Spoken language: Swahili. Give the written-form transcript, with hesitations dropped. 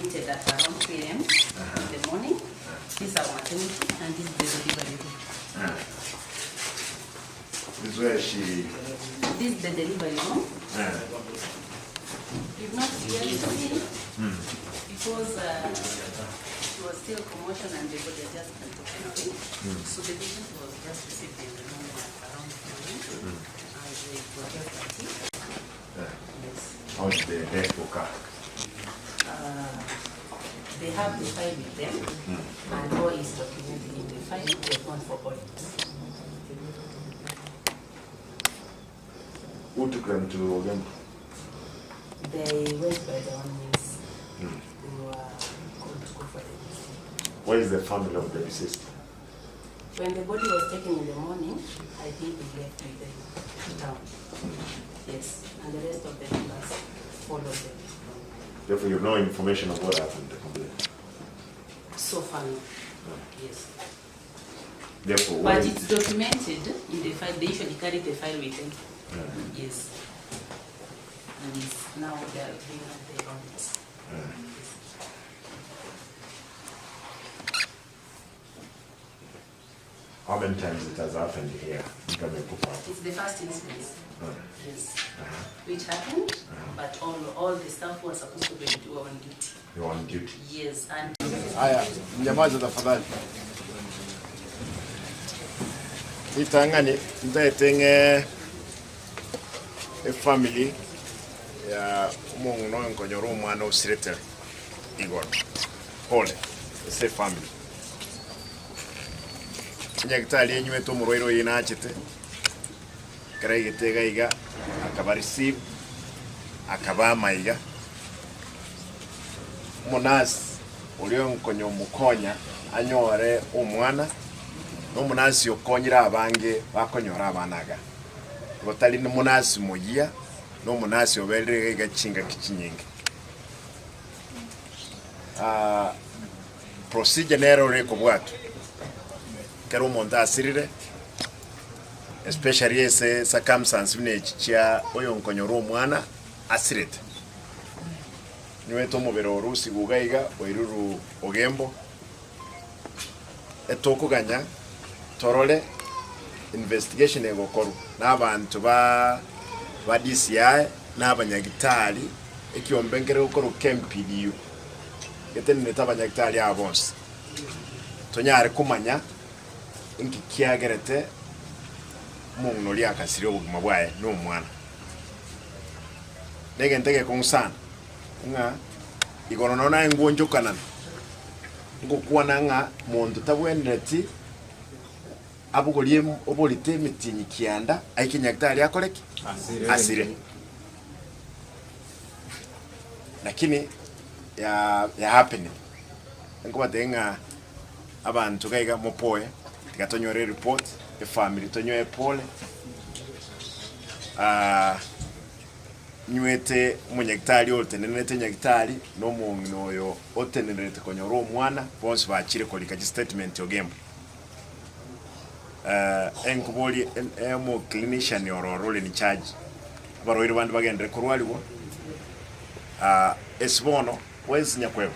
At around 3 a.m. in the morning. This is our maternity and this is the delivery room. This is where she... This is the delivery room. You've not really seen because it was still commotion and they got the adjustment of everything. So the patient was just received in the morning at around 3 a.m. and they got just at it. Yes. How's the death occur? They have the file with them, and all is documented in the file. They've gone for audit. Who took them to Ogembo? They went by their own means. They were called to go for the Where is the family of the deceased? When the body was taken in the morning, I think we left with them to town. Yes, and the rest of the members followed them. Therefore, you have no information of what happened. So far, no. Yes. Therefore, but it's documented in the file. They usually carry the file with them. Yes. And it's now they are doing their own. How many times it has happened here? It's the first instance. Yes. Which happened, but all the staff who are supposed to be on duty. You are on duty? Yes. And Aya, mjamaza tafadhali. Itangani ndetenge a family ya umuntu no nkonyoro umwana usirete igor. Pole. It's a family. Nyagitali yenywe to muroiro yinachite. Karayitega iga akaba receive akaba maiga. Munasi ulio nkonyo mukonya anyore umwana no munasi yokonyira abange bakonyora abanaga botali no munasi moyia no munasi obelere gachinga kichinyinga procedure nero reko bwatu kero monta asirire especially ese circumstance bine chicha oyo nkonyora umwana asirete niwe tomobero rusi gugaiga oiruru Ogembo etoko ganya torole investigation egokoru n'abantu ba DCI n'abanyagitali ekiombengere gukora kempidiyo getene tabanyagitali abonse tonyare kumanya inki kiagerete mungu lia kasiri obuguma bwaye no mwana negentege konsana nga igorono na ngonjo kanana ngokuwa nanga muntu tabweneti abugolie obolite mitinyi kianda aikinyagitali akoleki asire lakini ya happen ngoba denga abantu kaiga mopoe tikatonyore report e family tonyoe pole nywete munyagitali otenenete nyagitali no muntu oyo otenerete konyora omwana bonse bakire kolika statement Ogembo enkuboli emo clinician yororole ni charge baroire bandu bagendere kurwaliwo esbono wezi nyakwevo